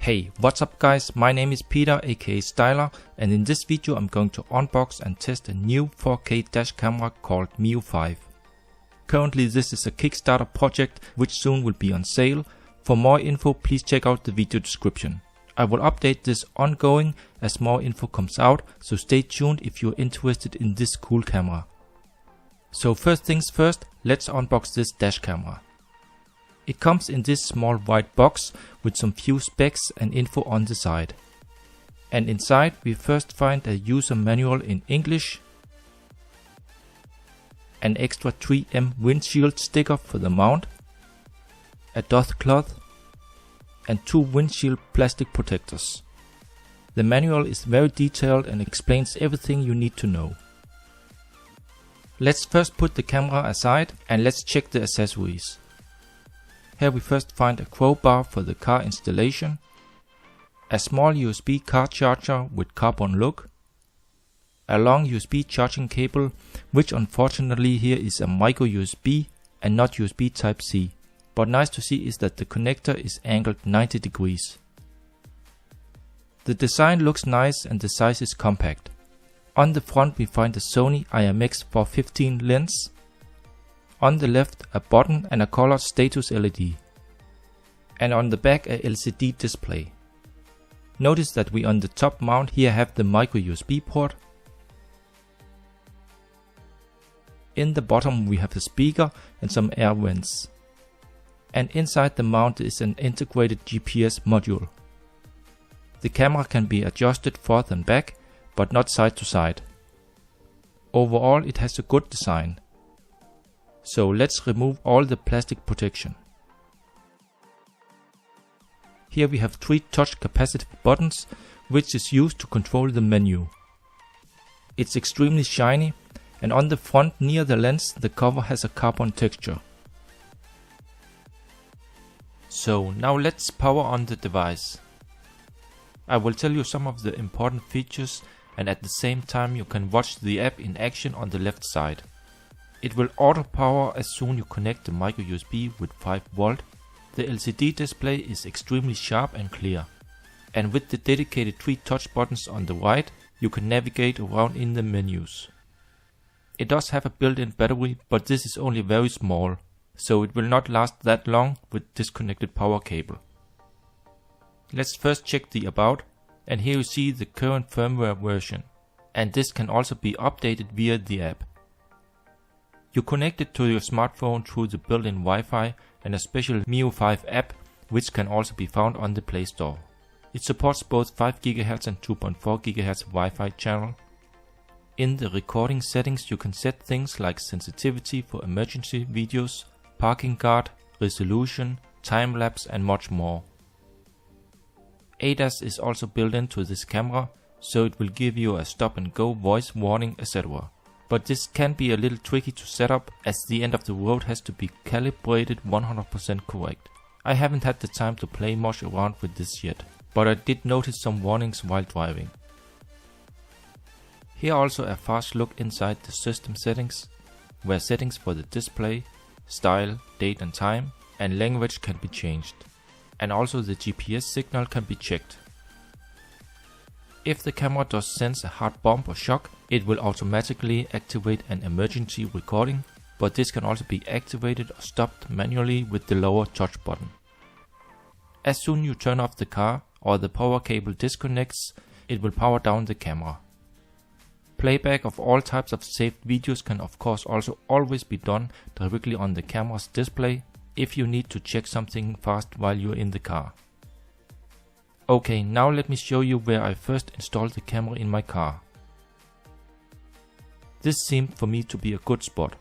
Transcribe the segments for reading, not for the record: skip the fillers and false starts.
Hey, what's up guys, my name is Peter aka Styler, and in this video I'm going to unbox and test a new 4K dash camera called Miofive. Currently this is a Kickstarter project which soon will be on sale. For more info please check out the video description. I will update this ongoing as more info comes out, so stay tuned if you're interested in this cool camera. So first things first, let's unbox this dash camera. It comes in this small white box with some few specs and info on the side. And inside we first find a user manual in English, an extra 3M windshield sticker for the mount, a doth cloth, and 2 windshield plastic protectors. The manual is very detailed and explains everything you need to know. Let's first put the camera aside and let's check the accessories. Here we first find a crowbar for the car installation, a small USB car charger with carbon look, a long USB charging cable, which unfortunately here is a micro USB and not USB type C, but nice to see is that the connector is angled 90 degrees. The design looks nice and the size is compact. On the front we find the Sony IMX415 lens. On the left a button and a colored status LED. And on the back a LCD display. Notice that we on the top mount here have the micro USB port. In the bottom we have the speaker and some air vents. And inside the mount is an integrated GPS module. The camera can be adjusted forth and back, but not side to side. Overall it has a good design. So let's remove all the plastic protection. Here we have 3 touch capacitive buttons, which is used to control the menu. It's extremely shiny, and on the front near the lens the cover has a carbon texture. So now let's power on the device. I will tell you some of the important features, and at the same time you can watch the app in action on the left side. It will auto power as soon you connect the micro USB with 5 volt. The LCD display is extremely sharp and clear. And with the dedicated 3 touch buttons on the right, you can navigate around in the menus. It does have a built-in battery, but this is only very small, so it will not last that long with disconnected power cable. Let's first check the about, and here you see the current firmware version. And this can also be updated via the app. You connect it to your smartphone through the built-in Wi-Fi and a special Miofive app, which can also be found on the Play Store. It supports both 5 GHz and 2.4 GHz Wi-Fi channel. In the recording settings you can set things like sensitivity for emergency videos, parking guard, resolution, time-lapse and much more. ADAS is also built into this camera, so it will give you a stop-and-go voice warning, etc. But this can be a little tricky to set up, as the end of the road has to be calibrated 100% correct. I haven't had the time to play much around with this yet, but I did notice some warnings while driving. Here also a fast look inside the system settings, where settings for the display, style, date and time, and language can be changed. And also the GPS signal can be checked. If the camera does sense a hard bump or shock, it will automatically activate an emergency recording, but this can also be activated or stopped manually with the lower touch button. As soon as you turn off the car or the power cable disconnects, it will power down the camera. Playback of all types of saved videos can of course also always be done directly on the camera's display if you need to check something fast while you're in the car. Okay, now let me show you where I first installed the camera in my car. This seemed for me to be a good spot.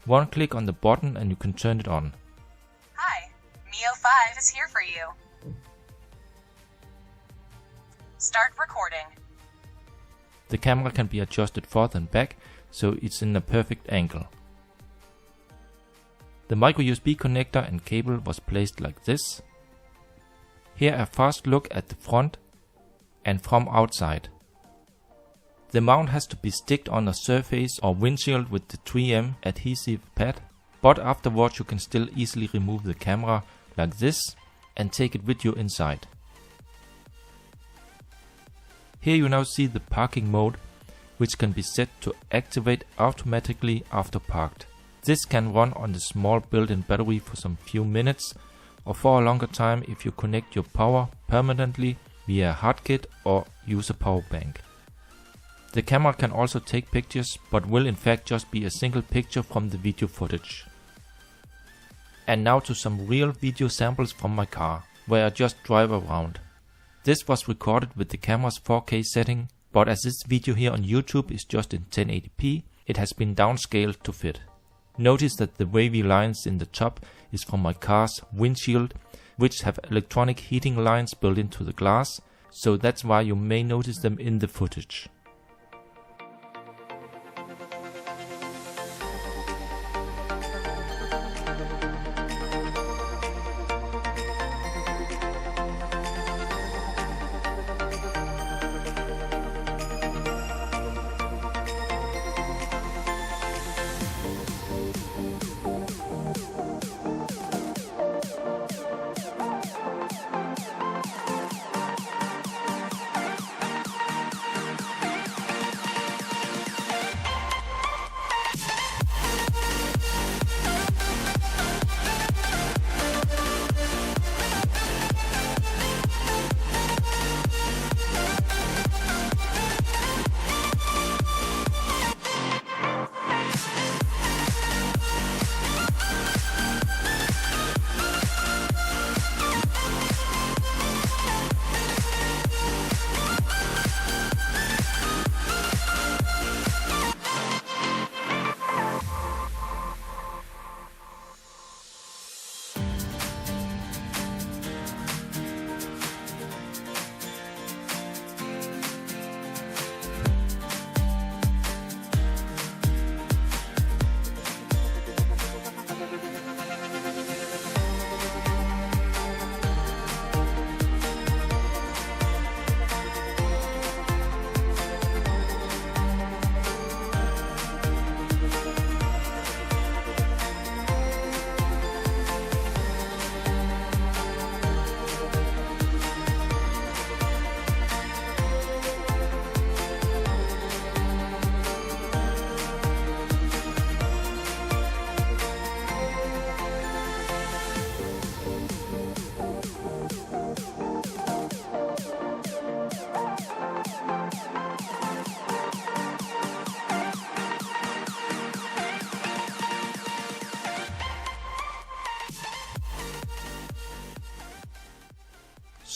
One click on the button and you can turn it on. Hi, Miofive is here for you. Start recording. The camera can be adjusted forth and back, so it's in a perfect angle. The micro USB connector and cable was placed like this. Here a fast look at the front and from outside. The mount has to be sticked on a surface or windshield with the 3M adhesive pad, but afterwards you can still easily remove the camera like this, and take it with you inside. Here you now see the parking mode, which can be set to activate automatically after parked. This can run on the small built-in battery for some few minutes, or for a longer time if you connect your power permanently via a hard kit or use a power bank. The camera can also take pictures, but will in fact just be a single picture from the video footage. And now to some real video samples from my car, where I just drive around. This was recorded with the camera's 4K setting, but as this video here on YouTube is just in 1080p, it has been downscaled to fit. Notice that the wavy lines in the top is from my car's windshield, which have electronic heating lines built into the glass, so that's why you may notice them in the footage.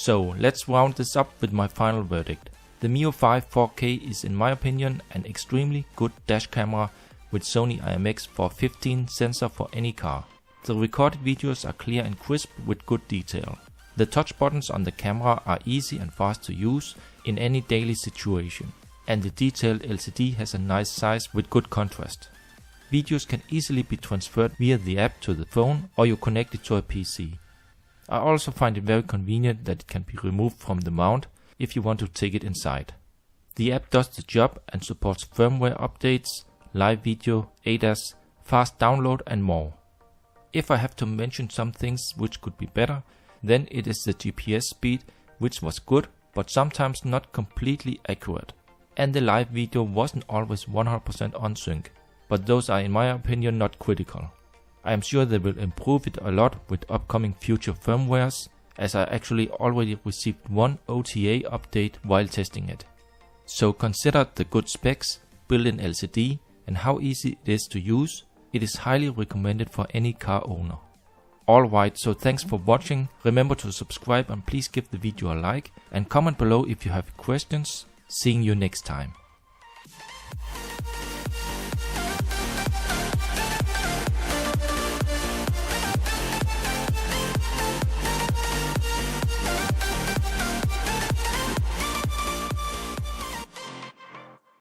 So let's round this up with my final verdict. The Miofive 4K is in my opinion an extremely good dash camera with Sony IMX415 sensor for any car. The recorded videos are clear and crisp with good detail. The touch buttons on the camera are easy and fast to use in any daily situation. And the detailed LCD has a nice size with good contrast. Videos can easily be transferred via the app to the phone or you connect it to a PC. I also find it very convenient that it can be removed from the mount if you want to take it inside. The app does the job and supports firmware updates, live video, ADAS, fast download and more. If I have to mention some things which could be better, then it is the GPS speed, which was good but sometimes not completely accurate. And the live video wasn't always 100% on sync, but those are in my opinion not critical. I am sure they will improve it a lot with upcoming future firmwares, as I actually already received one OTA update while testing it. So consider the good specs, built-in LCD and how easy it is to use. It is highly recommended for any car owner. Alright, so thanks for watching. Remember to subscribe and please give the video a like and comment below if you have questions. Seeing you next time.